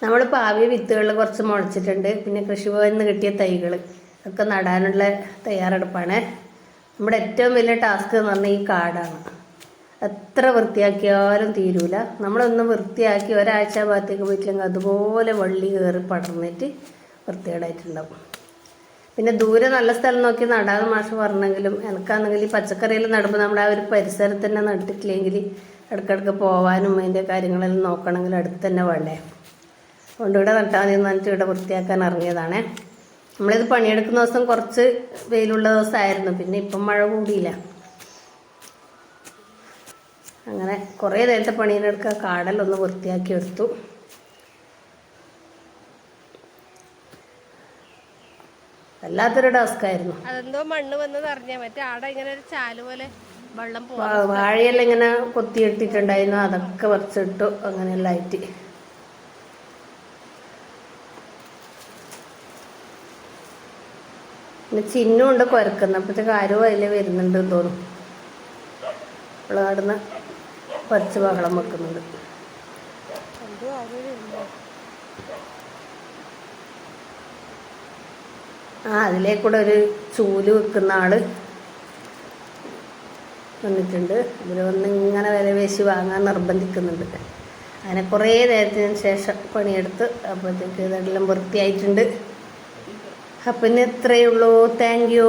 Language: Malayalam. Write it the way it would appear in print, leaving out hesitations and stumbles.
നമ്മൾ പാവ്യ വിത്തുകൾ കുറച്ച് മുളച്ചിട്ടുണ്ട്. പിന്നെ കൃഷിഭവനിൽ നിന്ന് കിട്ടിയ തൈകൾ ഒക്കെ നടാനുള്ള തയ്യാറെടുപ്പാണ്. നമ്മുടെ ഏറ്റവും വലിയ ടാസ്ക് എന്ന് പറഞ്ഞാൽ ഈ കാടാണ്. എത്ര വൃത്തിയാക്കിയാലും തീരൂല. നമ്മളൊന്ന് വൃത്തിയാക്കി ഒരാഴ്ച ഭാഗത്തേക്ക് പോയിട്ടില്ലെങ്കിൽ അതുപോലെ വള്ളി കയറി പടർന്നിട്ട് വൃത്തികേടായിട്ടുണ്ടാവും. പിന്നെ ദൂരെ നല്ല സ്ഥലം നോക്കി നടാന്ന് മാഷ് പറഞ്ഞെങ്കിലും എനിക്കാണെങ്കിൽ ഈ പച്ചക്കറിയിൽ നടുമ്പോൾ നമ്മുടെ ആ ഒരു പരിസരത്ത് തന്നെ നട്ടിട്ടില്ലെങ്കിൽ ഇടയ്ക്കിടയ്ക്ക് പോകാനും അതിൻ്റെ കാര്യങ്ങളെല്ലാം നോക്കണമെങ്കിൽ അടുത്ത് തന്നെ വേണ്ടേ. അതുകൊണ്ട് ഇവിടെ നട്ടാൽ മതി എന്ന് പറഞ്ഞിട്ട് ഇവിടെ വൃത്തിയാക്കാൻ ഇറങ്ങിയതാണ്. നമ്മളിത് പണിയെടുക്കുന്ന ദിവസം കുറച്ച് വെയിലുള്ള ദിവസമായിരുന്നു. പിന്നെ ഇപ്പം മഴ കൂടിയില്ല. അങ്ങനെ കുറേ നേരത്തെ പണിയെടുക്കുക കാടെല്ലാം വൃത്തിയാക്കി എടുത്തു. വല്ലാത്തൊരു ടാസ്കായിരുന്നു. അതെന്തോ മണ്ണ് വന്നത് അറിഞ്ഞാൽ മറ്റേ ആടെ ഇങ്ങനെ ഒരു ചാല് പോലെ വെള്ളം വാഴയെല്ലാം ഇങ്ങനെ കൊത്തിയിട്ടിട്ടുണ്ടായിരുന്നു. അതൊക്കെ പറിച്ചിട്ടു. അങ്ങനെയെല്ലാം ആയിട്ട് പിന്നെ ചിഹ്നമുണ്ട് കുരക്കുന്ന. അപ്പോഴത്തേക്ക് ആരോ അതിൽ വരുന്നുണ്ട് തോന്നും. അവൾ നടന്ന് പറിച്ച് ബഹളം വെക്കുന്നുണ്ട്. അതിലേക്കൂടെ ഒരു ചൂല് വെക്കുന്ന ആള് വന്നിട്ടുണ്ട്. ഇതിൽ വന്ന് ഇങ്ങനെ വില പേശി വാങ്ങാൻ നിർബന്ധിക്കുന്നുണ്ട്. അങ്ങനെ കുറേ നേരത്തിന് ശേഷം പണിയെടുത്ത് അപ്പോഴത്തേക്ക് ഇതെല്ലാം വൃത്തിയായിട്ടുണ്ട്. അപ്പം ഇനി ഇത്രയേ ഉള്ളൂ. Thank you.